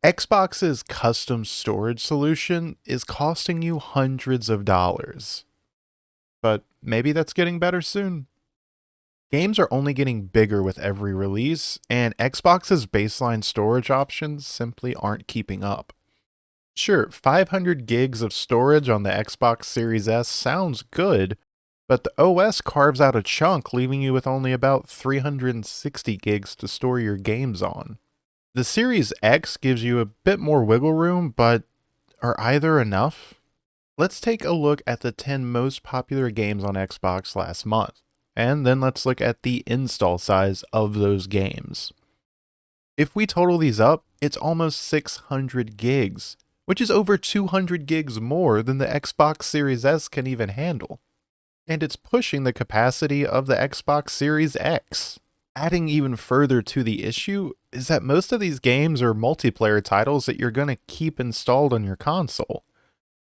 Xbox's custom storage solution is costing you hundreds of dollars. But maybe that's getting better soon. Games are only getting bigger with every release, and Xbox's baseline storage options simply aren't keeping up. Sure, 500 gigs of storage on the Xbox Series S sounds good, but the OS carves out a chunk, leaving you with only about 360 gigs to store your games on. The Series X gives you a bit more wiggle room, but are either enough? Let's take a look at the 10 most popular games on Xbox last month, and then let's look at the install size of those games. If we total these up, it's almost 600 gigs, which is over 200 gigs more than the Xbox Series S can even handle. And it's pushing the capacity of the Xbox Series X. Adding even further to the issue is that most of these games are multiplayer titles that you're going to keep installed on your console.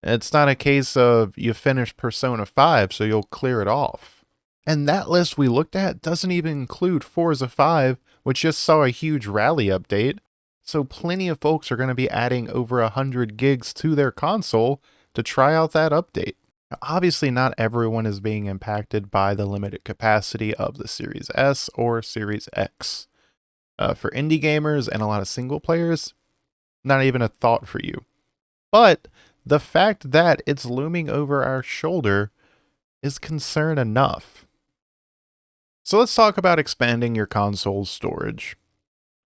It's not a case of you finish Persona 5 so you'll clear it off. And that list we looked at doesn't even include Forza 5, which just saw a huge rally update, so plenty of folks are going to be adding over 100 gigs to their console to try out that update. Now, obviously, not everyone is being impacted by the limited capacity of the Series S or Series X. For indie gamers and a lot of single players, not even a thought for you. But the fact that it's looming over our shoulder is concern enough. So let's talk about expanding your console's storage.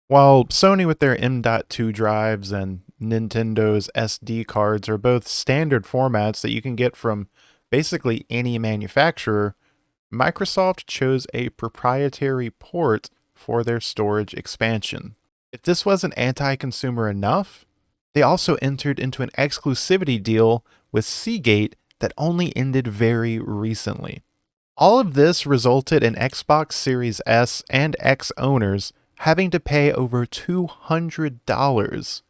While Sony with their M.2 drives and Nintendo's SD cards are both standard formats that you can get from basically any manufacturer, Microsoft chose a proprietary port for their storage expansion. If this wasn't anti-consumer enough, they also entered into an exclusivity deal with Seagate that only ended very recently. All of this resulted in Xbox Series S and X owners having to pay over $200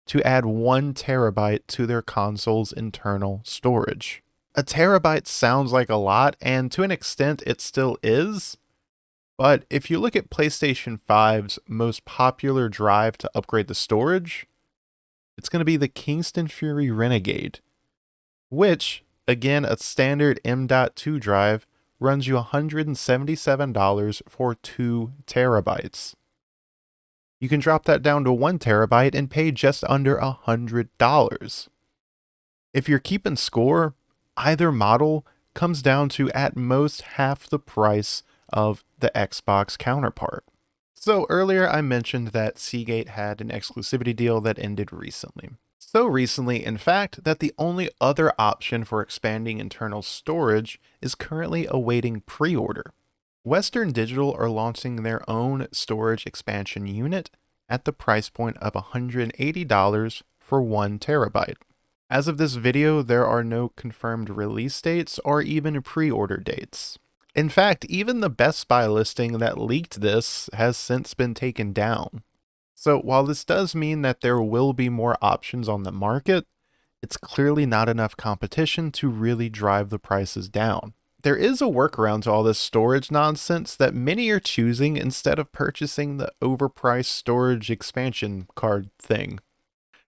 to add 1 terabyte to their console's internal storage. A terabyte sounds like a lot, and to an extent it still is, but if you look at PlayStation 5's most popular drive to upgrade the storage, it's going to be the Kingston Fury Renegade, which, again, a standard M.2 drive runs you $177 for 2 terabytes. You can drop that down to 1 terabyte and pay just under $100. If you're keeping score, either model comes down to at most half the price of the Xbox counterpart. So earlier I mentioned that Seagate had an exclusivity deal that ended recently. So recently, in fact, that the only other option for expanding internal storage is currently awaiting pre-order. Western Digital are launching their own storage expansion unit at the price point of $180 for 1 terabyte. As of this video, there are no confirmed release dates or even pre-order dates. In fact, even the Best Buy listing that leaked this has since been taken down. So while this does mean that there will be more options on the market, it's clearly not enough competition to really drive the prices down. There is a workaround to all this storage nonsense that many are choosing instead of purchasing the overpriced storage expansion card thing.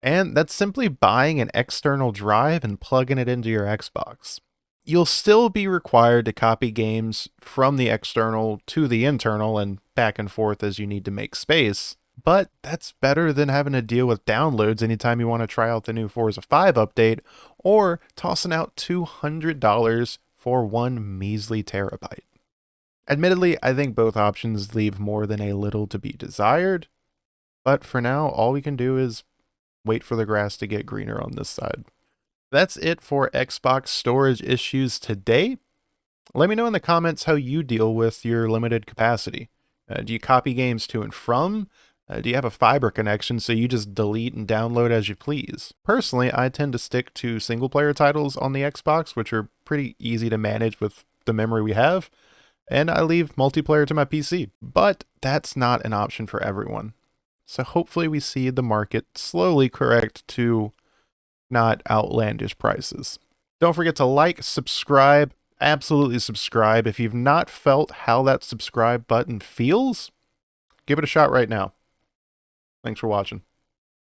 And that's simply buying an external drive and plugging it into your Xbox. You'll still be required to copy games from the external to the internal and back and forth as you need to make space, but that's better than having to deal with downloads anytime you want to try out the new Forza 5 update or tossing out $200 for 1 measly terabyte. Admittedly, I think both options leave more than a little to be desired, but for now, all we can do is wait for the grass to get greener on this side. That's it for Xbox storage issues today. Let me know in the comments how you deal with your limited capacity. Do you copy games to and from? Do you have a fiber connection so you just delete and download as you please? Personally, I tend to stick to single player titles on the Xbox, which are pretty easy to manage with the memory we have, and I leave multiplayer to my PC. But that's not an option for everyone. So hopefully we see the market slowly correct to not outlandish prices. Don't forget to like, subscribe, absolutely subscribe. If you've not felt how that subscribe button feels, give it a shot right now. Thanks for watching.